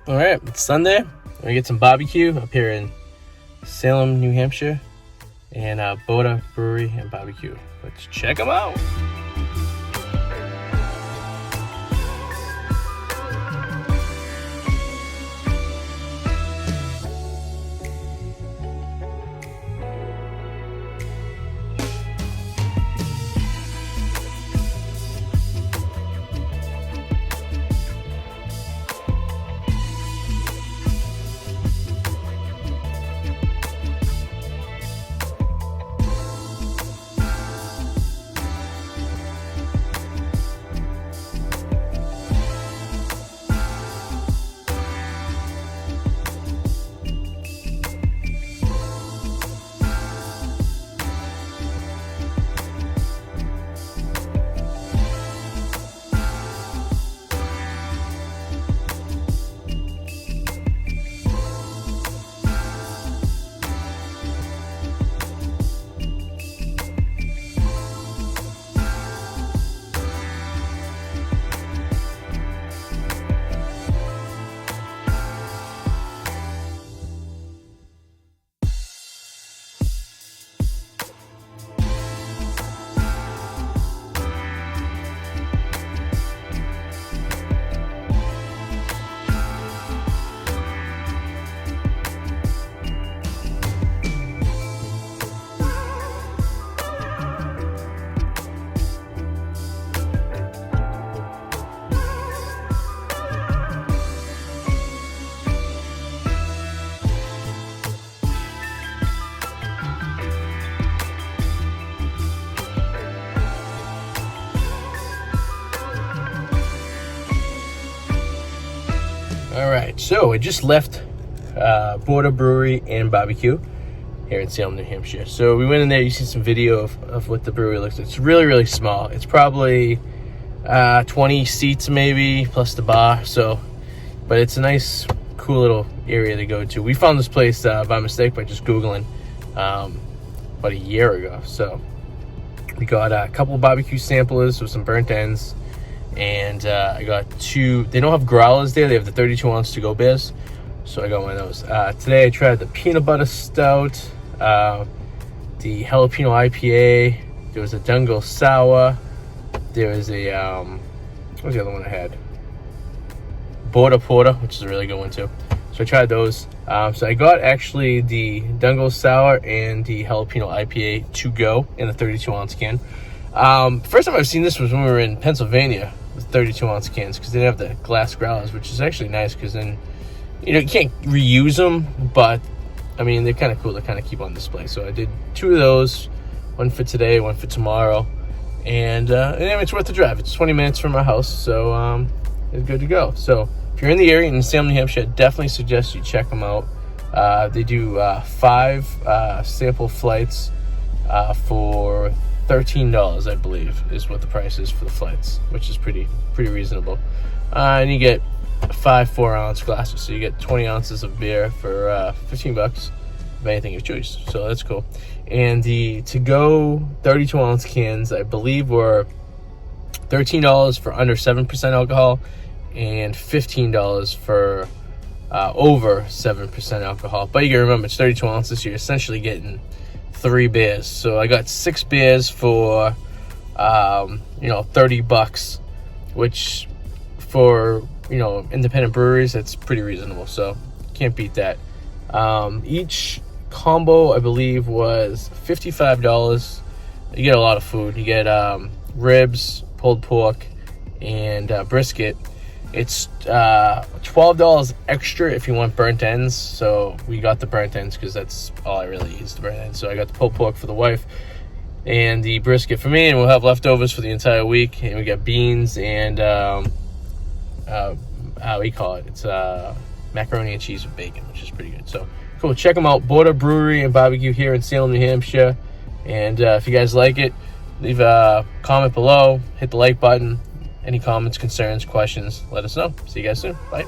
All right, it's Sunday. We're gonna get some barbecue up here in Salem, New Hampshire, and Brewery and barbecue. Let's check them out. All right, so I just left Brewery and barbecue here in Salem, New Hampshire. So we went in there. You see some video of what the brewery looks like. It's really, really small. It's probably 20 seats maybe, plus the bar. So, but it's a nice, cool little area to go to. We found this place by mistake by just Googling about a year ago. So we got a couple of barbecue samplers with some burnt ends. And I got two. They don't have growlers there. They have the 32-ounce to-go beers. So I got one of those. Today I tried the peanut butter stout, the jalapeno IPA. There was a Dungle sour. There was a, what was the other one I had? Border Porter, which is a really good one too. So I tried those. So I got actually the Dungle sour and the jalapeno IPA to go in a 32-ounce can. First time I've seen this was when we were in Pennsylvania with 32-ounce cans, because they didn't have the glass growlers, which is actually nice, because then, you know, you can't reuse them, but I mean, they're kind of cool to kind of keep on display. So I did two of those, one for today, one for tomorrow, and anyway, it's worth the drive. It's 20 minutes from our house, so it's good to go. So if you're in the area in Salem, New Hampshire, I definitely suggest you check them out. They do 5 sample flights for $13, I believe, is what the price is for the flights, which is pretty reasonable. And you get 5 4-ounce glasses, so you get 20 ounces of beer for $15 of anything of choice. So that's cool. And the to-go 32-ounce cans, I believe, were $13 for under 7% alcohol, and $15 for over 7% alcohol. But you gotta remember, it's 32 ounces, so you're essentially getting 3 beers. So I got 6 beers for $30, which for independent breweries, that's pretty reasonable. So can't beat that. Each combo, I believe, was $55. You get a lot of food. You get ribs, pulled pork, and brisket. It's $12 extra if you want burnt ends. So we got the burnt ends because that's all I really use, the burnt ends. So I got the pulled pork for the wife and the brisket for me, and we'll have leftovers for the entire week. And we got beans and how we call it. It's macaroni and cheese with bacon, which is pretty good. So cool. Check them out. Brewery and barbecue here in Salem, New Hampshire. And if you guys like it, leave a comment below. Hit the like button. Any comments, concerns, questions, let us know. See you guys soon. Bye.